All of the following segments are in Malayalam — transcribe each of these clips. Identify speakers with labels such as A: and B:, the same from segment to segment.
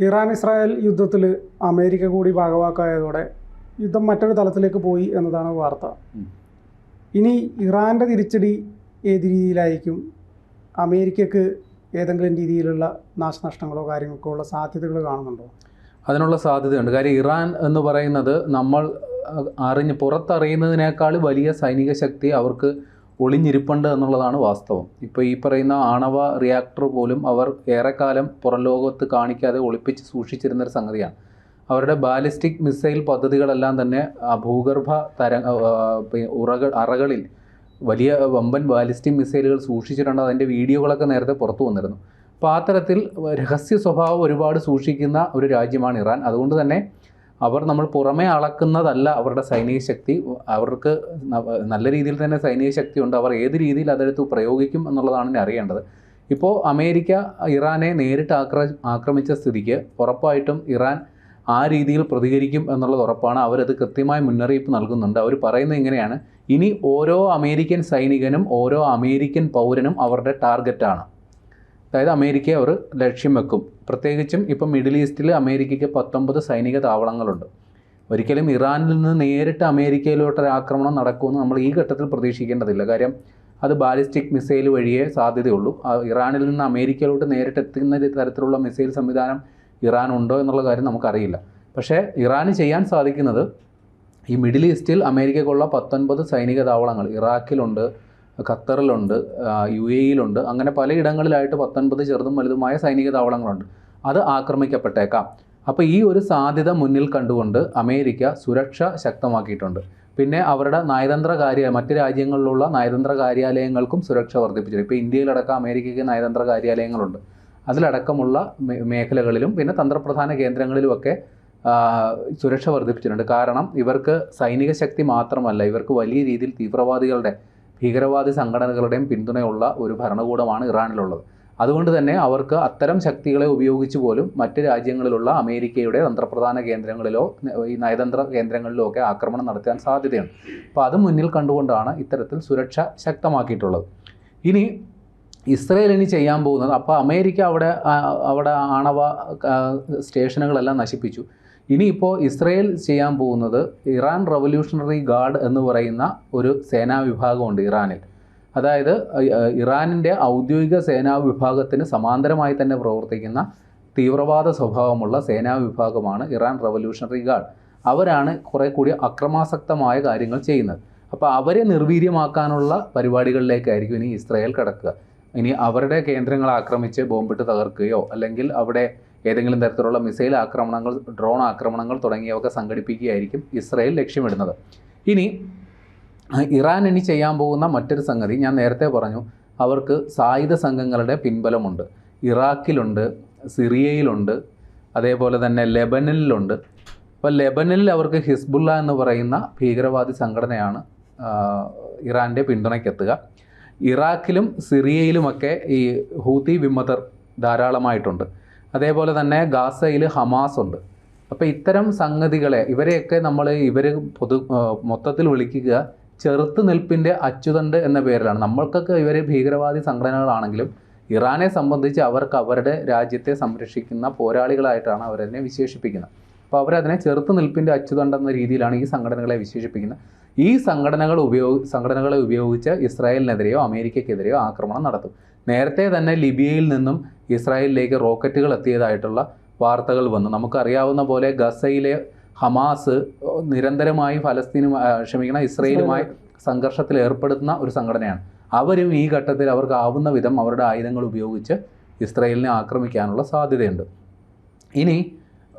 A: ഇറാൻ ഇസ്രായേൽ യുദ്ധത്തിൽ അമേരിക്ക കൂടി ഭാഗവാക്കായതോടെ യുദ്ധം മറ്റൊരു തലത്തിലേക്ക് പോയി എന്നതാണ് വാർത്ത. ഇനി ഇറാൻ്റെ തിരിച്ചടി ഏത് രീതിയിലായിരിക്കും? അമേരിക്കക്ക് ഏതെങ്കിലും രീതിയിലുള്ള നാശനഷ്ടങ്ങളോ കാര്യങ്ങൾക്കോ ഉള്ള സാധ്യതകൾ കാണുന്നുണ്ടോ?
B: അതിനുള്ള സാധ്യതയുണ്ട്. കാര്യം ഇറാൻ എന്ന് പറയുന്നത് നമ്മൾ പുറത്തറിയുന്നതിനേക്കാൾ വലിയ സൈനിക ശക്തി അവർക്ക് ഒളിഞ്ഞിരിപ്പുണ്ട് എന്നുള്ളതാണ് വാസ്തവം. ഇപ്പോൾ ഈ പറയുന്ന ആണവ റിയാക്ടർ പോലും അവർ ഏറെക്കാലം പുറം ലോകത്ത് കാണിക്കാതെ ഒളിപ്പിച്ച് സൂക്ഷിച്ചിരുന്നൊരു സംഗതിയാണ്. അവരുടെ ബാലിസ്റ്റിക് മിസൈൽ പദ്ധതികളെല്ലാം തന്നെ ഭൂഗർഭ അറകളിൽ വലിയ വമ്പൻ ബാലിസ്റ്റിക് മിസൈലുകൾ സൂക്ഷിച്ചിട്ടുണ്ട്. അതിൻ്റെ വീഡിയോകളൊക്കെ നേരത്തെ പുറത്തു വന്നിരുന്നു. അപ്പോൾ ആ തരത്തിൽ രഹസ്യ സ്വഭാവം ഒരുപാട് സൂക്ഷിക്കുന്ന ഒരു രാജ്യമാണ് ഇറാൻ. അതുകൊണ്ട് തന്നെ അവർ നമ്മൾ പുറമേ അളക്കുന്നതല്ല അവരുടെ സൈനിക ശക്തി. അവർക്ക് നല്ല രീതിയിൽ തന്നെ സൈനിക ശക്തി ഉണ്ട്. അവർ ഏത് രീതിയിൽ അതെടുത്ത് പ്രയോഗിക്കും എന്നുള്ളതാണ് അറിയേണ്ടത്. ഇപ്പോൾ അമേരിക്ക ഇറാനെ നേരിട്ട് ആക്രമിച്ച സ്ഥിതിക്ക് ഉറപ്പായിട്ടും ഇറാൻ ആ രീതിയിൽ പ്രതികരിക്കും എന്നുള്ളത് ഉറപ്പാണ്. അവരത് കൃത്യമായ മുന്നറിയിപ്പ് നൽകുന്നുണ്ട്. അവർ പറയുന്നത് ഇങ്ങനെയാണ്: ഇനി ഓരോ അമേരിക്കൻ സൈനികനും ഓരോ അമേരിക്കൻ പൗരനും അവരുടെ ടാർഗറ്റാണ്. അതായത് അമേരിക്കയെ അവർ ലക്ഷ്യം വെക്കും. പ്രത്യേകിച്ചും ഇപ്പം മിഡിൽ ഈസ്റ്റിൽ അമേരിക്കയ്ക്ക് 19 സൈനിക താവളങ്ങളുണ്ട്. ഒരിക്കലും ഇറാനിൽ നിന്ന് നേരിട്ട് അമേരിക്കയിലോട്ടൊരു ആക്രമണം നടക്കുമെന്ന് നമ്മൾ ഈ ഘട്ടത്തിൽ പ്രതീക്ഷിക്കേണ്ടതില്ല. കാര്യം അത് ബാലിസ്റ്റിക് മിസൈൽ വഴിയേ സാധ്യതയുള്ളൂ. ഇറാനിൽ നിന്ന് അമേരിക്കയിലോട്ട് നേരിട്ട് എത്തുന്ന തരത്തിലുള്ള മിസൈൽ സംവിധാനം ഇറാൻ ഉണ്ടോ എന്നുള്ള കാര്യം നമുക്കറിയില്ല. പക്ഷേ ഇറാന് ചെയ്യാൻ സാധിക്കുന്നത് ഈ മിഡിൽ ഈസ്റ്റിൽ അമേരിക്കയ്ക്കുള്ള 19 സൈനിക താവളങ്ങൾ ഇറാഖിലുണ്ട്, ഖത്തറിലുണ്ട്, UAE-യിലുണ്ട്, അങ്ങനെ പലയിടങ്ങളിലായിട്ട് 19 ചെറുതും വലുതുമായ സൈനിക താവളങ്ങളുണ്ട്. അത് ആക്രമിക്കപ്പെട്ടേക്കാം. അപ്പോൾ ഈ ഒരു സാധ്യത മുന്നിൽ കണ്ടുകൊണ്ട് അമേരിക്ക സുരക്ഷ ശക്തമാക്കിയിട്ടുണ്ട്. പിന്നെ അവരുടെ മറ്റ് രാജ്യങ്ങളിലുള്ള നയതന്ത്ര കാര്യാലയങ്ങൾക്കും സുരക്ഷ വർദ്ധിപ്പിച്ചിട്ടുണ്ട്. ഇപ്പോൾ ഇന്ത്യയിലടക്കം അമേരിക്കയ്ക്ക് നയതന്ത്ര കാര്യാലയങ്ങളുണ്ട്. അതിലടക്കമുള്ള മേഖലകളിലും പിന്നെ തന്ത്രപ്രധാന കേന്ദ്രങ്ങളിലുമൊക്കെ സുരക്ഷ വർദ്ധിപ്പിച്ചിട്ടുണ്ട്. കാരണം ഇവർക്ക് സൈനിക ശക്തി മാത്രമല്ല, ഇവർക്ക് വലിയ രീതിയിൽ ഭീകരവാദി സംഘടനകളുടെയും പിന്തുണയുള്ള ഒരു ഭരണകൂടമാണ് ഇറാനിലുള്ളത്. അതുകൊണ്ട് തന്നെ അവർക്ക് അത്തരം ശക്തികളെ ഉപയോഗിച്ച് പോലും മറ്റ് രാജ്യങ്ങളിലുള്ള അമേരിക്കയുടെ തന്ത്രപ്രധാന കേന്ദ്രങ്ങളിലോ ഈ നയതന്ത്ര കേന്ദ്രങ്ങളിലോ ഒക്കെ ആക്രമണം നടത്താൻ സാധ്യതയുണ്ട്. അപ്പോൾ അത് മുന്നിൽ കണ്ടുകൊണ്ടാണ് ഇത്തരത്തിൽ സുരക്ഷ ശക്തമാക്കിയിട്ടുള്ളത്. ഇനി ഇസ്രയേലിന് ചെയ്യാൻ പോകുന്നത്, അപ്പോൾ അമേരിക്ക അവിടെ ആണവ സ്റ്റേഷനുകളെല്ലാം നശിപ്പിച്ചു. ഇനിയിപ്പോൾ ഇസ്രയേൽ ചെയ്യാൻ പോകുന്നത് ഇറാൻ റവല്യൂഷണറി ഗാർഡ് എന്ന് പറയുന്ന ഒരു സേനാ വിഭാഗമുണ്ട് ഇറാനിൽ. അതായത് ഇറാനിൻ്റെ ഔദ്യോഗിക സേനാ വിഭാഗത്തിന് സമാന്തരമായി തന്നെ പ്രവർത്തിക്കുന്ന തീവ്രവാദ സ്വഭാവമുള്ള സേനാ വിഭാഗമാണ് ഇറാൻ റവല്യൂഷണറി ഗാർഡ്. അവരാണ് കുറേ കൂടി അക്രമാസക്തമായ കാര്യങ്ങൾ ചെയ്യുന്നത്. അപ്പോൾ അവരെ നിർവീര്യമാക്കാനുള്ള പരിപാടികളിലേക്കായിരിക്കും ഇനി ഇസ്രയേൽ കിടക്കുക. ഇനി അവരുടെ കേന്ദ്രങ്ങൾ ആക്രമിച്ച് ബോംബിട്ട് തകർക്കുകയോ അല്ലെങ്കിൽ അവിടെ ഏതെങ്കിലും തരത്തിലുള്ള മിസൈൽ ആക്രമണങ്ങൾ, ഡ്രോൺ ആക്രമണങ്ങൾ തുടങ്ങിയവയൊക്കെ സംഘടിപ്പിക്കുകയായിരിക്കും ഇസ്രയേൽ ലക്ഷ്യമിടുന്നത്. ഇനി ഇറാൻ ചെയ്യാൻ പോകുന്ന മറ്റൊരു സംഗതി, ഞാൻ നേരത്തെ പറഞ്ഞു, അവർക്ക് സായുധ സംഘങ്ങളുടെ പിൻബലമുണ്ട്. ഇറാഖിലുണ്ട്, സിറിയയിലുണ്ട്, അതേപോലെ തന്നെ ലെബനനിലുണ്ട്. അപ്പോൾ ലെബനനിൽ അവർക്ക് ഹിസ്ബുള്ള എന്ന് പറയുന്ന ഭീകരവാദി സംഘടനയാണ് ഇറാൻ്റെ പിന്തുണയ്ക്കെത്തുക. ഇറാഖിലും സിറിയയിലുമൊക്കെ ഈ ഹൂതി വിമതർ ധാരാളമായിട്ടുണ്ട്. അതേപോലെ തന്നെ ഗാസയിൽ ഹമാസ് ഉണ്ട്. അപ്പോൾ ഇത്തരം സംഗതികളെ ഇവരെയൊക്കെ ഇവർ മൊത്തത്തിൽ വിളിക്കുക ചെറുത്തുനിൽപ്പിൻ്റെ അച്ചുതണ്ട് എന്ന പേരിലാണ്. നമ്മൾക്കൊക്കെ ഇവർ ഭീകരവാദി സംഘടനകളാണെങ്കിലും ഇറാനെ സംബന്ധിച്ച് അവർക്ക് അവരുടെ രാജ്യത്തെ സംരക്ഷിക്കുന്ന പോരാളികളായിട്ടാണ് അവരതിനെ വിശേഷിപ്പിക്കുന്നത്. അപ്പോൾ അവരതിനെ ചെറുത്തുനിൽപ്പിൻ്റെ അച്ചുതണ്ട് എന്ന രീതിയിലാണ് ഈ സംഘടനകളെ വിശേഷിപ്പിക്കുന്നത്. ഈ സംഘടനകളെ ഉപയോഗിച്ച് ഇസ്രായേലിനെതിരെയോ അമേരിക്കയ്ക്കെതിരെയോ ആക്രമണം നടത്തും. നേരത്തെ തന്നെ ലിബിയയിൽ നിന്നും ഇസ്രായേലിലേക്ക് റോക്കറ്റുകൾ എത്തിയതായിട്ടുള്ള വാർത്തകൾ വന്നു. നമുക്കറിയാവുന്ന പോലെ ഗസയിലെ ഹമാസ് നിരന്തരമായി ഇസ്രായേലുമായി സംഘർഷത്തിൽ ഏർപ്പെടുത്തുന്ന ഒരു സംഘടനയാണ്. അവരും ഈ ഘട്ടത്തിൽ അവർക്ക് ആവുന്ന വിധം അവരുടെ ആയുധങ്ങൾ ഉപയോഗിച്ച് ഇസ്രായേലിനെ ആക്രമിക്കാനുള്ള സാധ്യതയുണ്ട്. ഇനി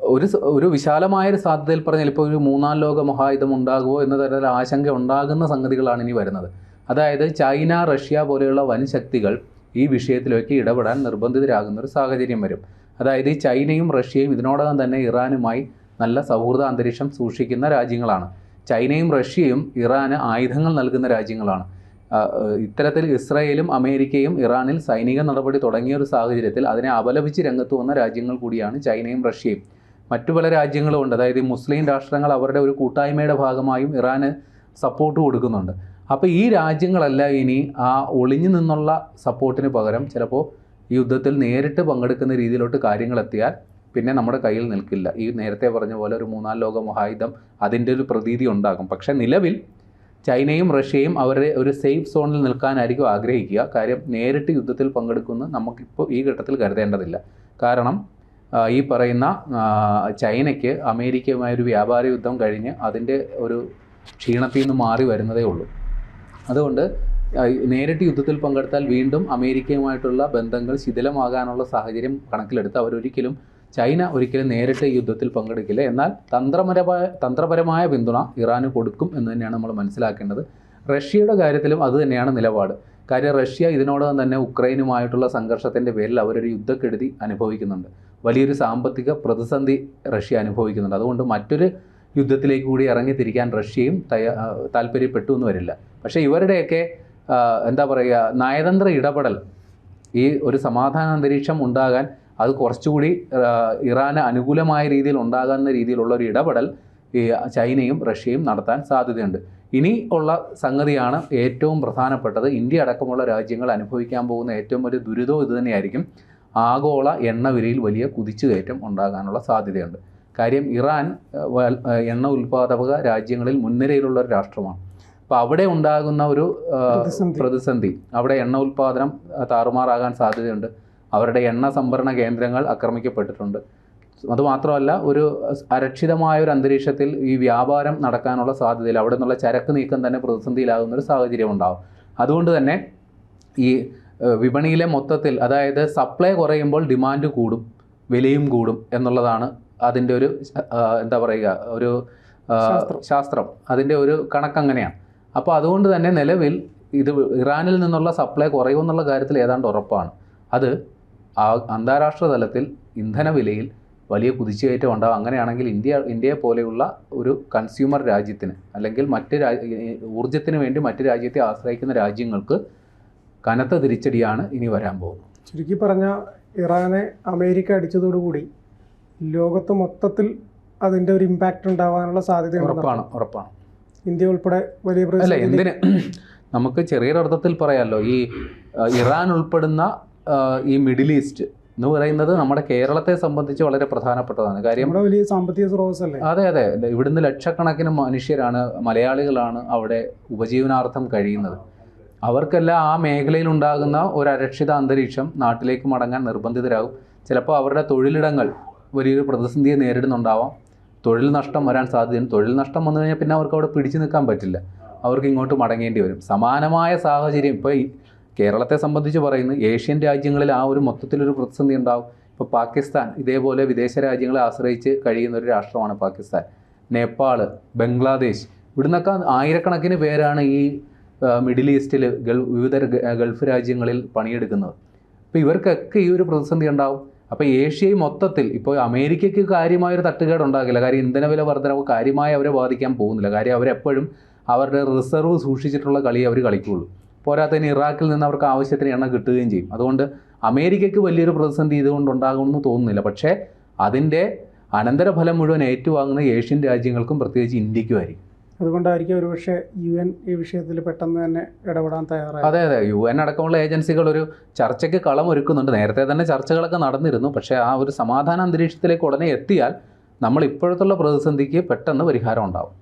B: ഒരു വിശാലമായൊരു സാധ്യതയിൽ പറഞ്ഞാൽ ഇപ്പോൾ ഒരു 3ാം ലോക മഹായുദ്ധം ഉണ്ടാകുമോ എന്ന തരത്തിൽ ആശങ്ക ഉണ്ടാകുന്ന സംഗതികളാണ് ഇനി വരുന്നത്. അതായത് ചൈന, റഷ്യ പോലെയുള്ള വൻ ശക്തികൾ ഈ വിഷയത്തിലേക്ക് ഇടപെടാൻ നിർബന്ധിതരാകുന്ന ഒരു സാഹചര്യം വരും. അതായത് ഈ ചൈനയും റഷ്യയും ഇതിനോടകം തന്നെ ഇറാനുമായി നല്ല സൗഹൃദ അന്തരീക്ഷം സൂക്ഷിക്കുന്ന രാജ്യങ്ങളാണ്. ചൈനയും റഷ്യയും ഇറാന് ആയുധങ്ങൾ നൽകുന്ന രാജ്യങ്ങളാണ്. ഇത്തരത്തിൽ ഇസ്രായേലും അമേരിക്കയും ഇറാനിൽ സൈനിക നടപടി തുടങ്ങിയ ഒരു സാഹചര്യത്തിൽ അതിനെ അപലപിച്ച് രംഗത്ത് വന്ന രാജ്യങ്ങൾ കൂടിയാണ് ചൈനയും റഷ്യയും. മറ്റു പല രാജ്യങ്ങളും ഉണ്ട്. അതായത് മുസ്ലിം രാഷ്ട്രങ്ങൾ അവരുടെ ഒരു കൂട്ടായ്മയുടെ ഭാഗമായും ഇറാന് സപ്പോർട്ട് കൊടുക്കുന്നുണ്ട്. അപ്പോൾ ഈ രാജ്യങ്ങളെല്ലാം ഇനി ആ ഒളിഞ്ഞു നിന്നുള്ള സപ്പോർട്ടിന് പകരം ചിലപ്പോൾ ഈ യുദ്ധത്തിൽ നേരിട്ട് പങ്കെടുക്കുന്ന രീതിയിലോട്ട് കാര്യങ്ങൾ എത്തിയാൽ പിന്നെ നമ്മുടെ കയ്യിൽ നിൽക്കില്ല. ഈ നേരത്തെ പറഞ്ഞ പോലെ ഒരു 3-ാം ലോക മഹായുദ്ധം അതിൻ്റെ ഒരു പ്രതീതി ഉണ്ടാകും. പക്ഷേ നിലവിൽ ചൈനയും റഷ്യയും അവരുടെ ഒരു സേഫ് സോണിൽ നിൽക്കാനായിരിക്കും ആഗ്രഹിക്കുക. കാര്യം നേരിട്ട് യുദ്ധത്തിൽ പങ്കെടുക്കുന്ന നമുക്കിപ്പോൾ ഈ ഘട്ടത്തിൽ കരുതേണ്ടതില്ല. കാരണം ഈ പറയുന്ന ചൈനയ്ക്ക് അമേരിക്കയുമായൊരു വ്യാപാര യുദ്ധം കഴിഞ്ഞ് അതിൻ്റെ ഒരു ക്ഷീണത്തിൽ നിന്ന് മാറി വരുന്നതേ ഉള്ളൂ. അതുകൊണ്ട് നേരിട്ട് യുദ്ധത്തിൽ പങ്കെടുത്താൽ വീണ്ടും അമേരിക്കയുമായിട്ടുള്ള ബന്ധങ്ങൾ ശിഥിലമാകാനുള്ള സാഹചര്യം കണക്കിലെടുത്ത് ചൈന ഒരിക്കലും നേരിട്ട് യുദ്ധത്തിൽ പങ്കെടുക്കില്ല. എന്നാൽ തന്ത്രപരമായ പിന്തുണ ഇറാന് കൊടുക്കും എന്ന് തന്നെയാണ് നമ്മൾ മനസ്സിലാക്കേണ്ടത്. റഷ്യയുടെ കാര്യത്തിലും അത് തന്നെയാണ് നിലപാട്. കാര്യം റഷ്യ ഇതിനോടകം തന്നെ ഉക്രൈനുമായിട്ടുള്ള സംഘർഷത്തിൻ്റെ പേരിൽ അവരൊരു യുദ്ധക്കെടുതി അനുഭവിക്കുന്നുണ്ട്. വലിയൊരു സാമ്പത്തിക പ്രതിസന്ധി റഷ്യ അനുഭവിക്കുന്നുണ്ട്. അതുകൊണ്ട് മറ്റൊരു യുദ്ധത്തിലേക്ക് കൂടി ഇറങ്ങിത്തിരിക്കാൻ റഷ്യയും താല്പര്യപ്പെട്ടു എന്ന് വരില്ല. പക്ഷേ ഇവരുടെയൊക്കെ എന്താ പറയുക, നയതന്ത്ര ഇടപെടൽ, ഈ ഒരു സമാധാന അന്തരീക്ഷം ഉണ്ടാകാൻ അത് കുറച്ചുകൂടി ഇറാന് അനുകൂലമായ രീതിയിൽ ഉണ്ടാകുന്ന രീതിയിലുള്ള ഒരു ഇടപെടൽ ഈ ചൈനയും റഷ്യയും നടത്താൻ സാധ്യതയുണ്ട്. ഇനി ഉള്ള സംഗതിയാണ് ഏറ്റവും പ്രധാനപ്പെട്ടത്. ഇന്ത്യ അടക്കമുള്ള രാജ്യങ്ങൾ അനുഭവിക്കാൻ പോകുന്ന ഏറ്റവും വലിയ ദുരിതവും ഇതുതന്നെയായിരിക്കും. ആഗോള എണ്ണവിലയിൽ വലിയ കുതിച്ചുകയറ്റം ഉണ്ടാകാനുള്ള സാധ്യതയുണ്ട്. കാര്യം ഇറാൻ എണ്ണ ഉൽപ്പാദക രാജ്യങ്ങളിൽ മുൻനിരയിലുള്ള ഒരു രാഷ്ട്രമാണ്. അപ്പോൾ അവിടെ ഉണ്ടാകുന്ന ഒരു പ്രതിസന്ധി, അവിടെ എണ്ണ ഉൽപ്പാദനം താറുമാറാകാൻ സാധ്യതയുണ്ട്. അവരുടെ എണ്ണ സംഭരണ കേന്ദ്രങ്ങൾ ആക്രമിക്കപ്പെട്ടിട്ടുണ്ട്. അതുമാത്രമല്ല, ഒരു അരക്ഷിതമായ ഒരു അന്തരീക്ഷത്തിൽ ഈ വ്യാപാരം നടക്കാനുള്ള സാധ്യതയില്ല. അവിടെ നിന്നുള്ള ചരക്ക് നീക്കം തന്നെ പ്രതിസന്ധിയിലാകുന്നൊരു സാഹചര്യം ഉണ്ടാകും. അതുകൊണ്ട് തന്നെ ഈ വിപണിയിലെ മൊത്തത്തിൽ, അതായത് സപ്ലൈ കുറയുമ്പോൾ ഡിമാൻഡ് കൂടും, വിലയും കൂടും എന്നുള്ളതാണ് അതിൻ്റെ ഒരു എന്താ പറയുക, ഒരു ശാസ്ത്രം. അതിൻ്റെ ഒരു കണക്കങ്ങനെയാണ്. അപ്പോൾ അതുകൊണ്ട് തന്നെ നിലവിൽ ഇത് ഇറാനിൽ നിന്നുള്ള സപ്ലൈ കുറയുമെന്നുള്ള കാര്യത്തിൽ ഏതാണ്ട് ഉറപ്പാണ്. അത് അന്താരാഷ്ട്ര തലത്തിൽ ഇന്ധനവിലയിൽ വലിയ കുതിച്ചുകയറ്റം ഉണ്ടാകും. അങ്ങനെയാണെങ്കിൽ ഇന്ത്യയെ പോലെയുള്ള ഒരു കൺസ്യൂമർ രാജ്യത്തിന്, അല്ലെങ്കിൽ ഊർജ്ജത്തിന് വേണ്ടി മറ്റ് രാജ്യത്തെ ആശ്രയിക്കുന്ന രാജ്യങ്ങൾക്ക് കനത്ത തിരിച്ചടിയാണ് ഇനി വരാൻ പോകുന്നത്.
A: ചുരുക്കി പറഞ്ഞാൽ ഇറാനെ അമേരിക്ക അടിച്ചതോടുകൂടി ലോകത്ത് മൊത്തത്തിൽ അതിൻ്റെ ഒരു ഇമ്പാക്റ്റ് ഉണ്ടാവാനുള്ള സാധ്യത
B: ഉറപ്പാണ്.
A: ഇന്ത്യ ഉൾപ്പെടെ വലിയ
B: അല്ല, എന്തിന് നമുക്ക് ചെറിയൊരർത്ഥത്തിൽ പറയാമല്ലോ, ഈ ഇറാൻ ഉൾപ്പെടുന്ന ഈ മിഡിൽ ഈസ്റ്റ് എന്ന് പറയുന്നത് നമ്മുടെ കേരളത്തെ സംബന്ധിച്ച് വളരെ പ്രധാനപ്പെട്ടതാണ്. കാര്യം
A: വലിയ സാമ്പത്തിക സ്രോതസ്സല്ലേ.
B: അതെ. ഇവിടുന്ന് ലക്ഷക്കണക്കിന് മനുഷ്യരാണ്, മലയാളികളാണ് അവിടെ ഉപജീവനാർത്ഥം കഴിയുന്നത്. അവർക്കെല്ലാം ആ മേഖലയിൽ ഉണ്ടാകുന്ന ഒരു അരക്ഷിത അന്തരീക്ഷം നാട്ടിലേക്ക് മടങ്ങാൻ നിർബന്ധിതരാകും. ചിലപ്പോൾ അവരുടെ തൊഴിലിടങ്ങൾ വലിയൊരു പ്രതിസന്ധിയെ നേരിടുന്നുണ്ടാവാം. തൊഴിൽ നഷ്ടം വരാൻ സാധ്യതയുണ്ട്. തൊഴിൽ നഷ്ടം വന്നു കഴിഞ്ഞാൽ പിന്നെ അവർക്ക് അവിടെ പിടിച്ചു നിൽക്കാൻ പറ്റില്ല, അവർക്ക് ഇങ്ങോട്ട് മടങ്ങേണ്ടി വരും. സമാനമായ സാഹചര്യം ഇപ്പോൾ കേരളത്തെ സംബന്ധിച്ച് പറയുന്നു. ഏഷ്യൻ രാജ്യങ്ങളിൽ ആ ഒരു മൊത്തത്തിലൊരു പ്രതിസന്ധി ഉണ്ടാകും. ഇപ്പോൾ പാകിസ്ഥാൻ ഇതേപോലെ വിദേശ രാജ്യങ്ങളെ ആശ്രയിച്ച് കഴിയുന്ന ഒരു രാഷ്ട്രമാണ് പാകിസ്ഥാൻ. നേപ്പാൾ, ബംഗ്ലാദേശ്, ഇവിടുന്നൊക്കെ ആയിരക്കണക്കിന് പേരാണ് ഈ മിഡിൽ ഈസ്റ്റിൽ വിവിധ ഗൾഫ് രാജ്യങ്ങളിൽ പണിയെടുക്കുന്നത്. അപ്പോൾ ഇവർക്കൊക്കെ ഈ ഒരു പ്രതിസന്ധി ഉണ്ടാകും. അപ്പോൾ ഏഷ്യയും മൊത്തത്തിൽ ഇപ്പോൾ അമേരിക്കയ്ക്ക് കാര്യമായൊരു തട്ടുകേട് ഉണ്ടാകില്ല. കാര്യം ഇന്ധനവില വർധനവ് കാര്യമായി അവരെ ബാധിക്കാൻ പോകുന്നില്ല. കാര്യം അവരെപ്പോഴും അവരുടെ റിസർവ് സൂക്ഷിച്ചിട്ടുള്ള കളി അവർ കളിക്കുകയുള്ളൂ. പോരാത്തതിന് ഇറാഖിൽ നിന്ന് അവർക്ക് ആവശ്യത്തിന് എണ്ണ കിട്ടുകയും ചെയ്യും. അതുകൊണ്ട് അമേരിക്കയ്ക്ക് വലിയൊരു പ്രതിസന്ധി ഇതുകൊണ്ടുണ്ടാകുമെന്ന് തോന്നുന്നില്ല. പക്ഷേ അതിൻ്റെ അനന്തരഫലം മുഴുവൻ ഏറ്റുവാങ്ങുന്ന ഏഷ്യൻ രാജ്യങ്ങൾക്കും പ്രത്യേകിച്ച് ഇന്ത്യക്കുമായിരിക്കും.
A: അതുകൊണ്ടായിരിക്കും ഒരുപക്ഷെ UN ഈ വിഷയത്തിൽ പെട്ടെന്ന് തന്നെ ഇടപെടാൻ തയ്യാറായി.
B: അതെ, UN അടക്കമുള്ള ഏജൻസികൾ ഒരു ചർച്ചയ്ക്ക് കളമൊരുക്കുന്നുണ്ട്. നേരത്തെ തന്നെ ചർച്ചകളൊക്കെ നടന്നിരുന്നു. പക്ഷേ ആ ഒരു സമാധാന അന്തരീക്ഷത്തിലേക്ക് ഉടനെ എത്തിയാൽ നമ്മൾ ഇപ്പോഴത്തുള്ള പ്രതിസന്ധിക്ക് പെട്ടെന്ന് പരിഹാരം ഉണ്ടാവും.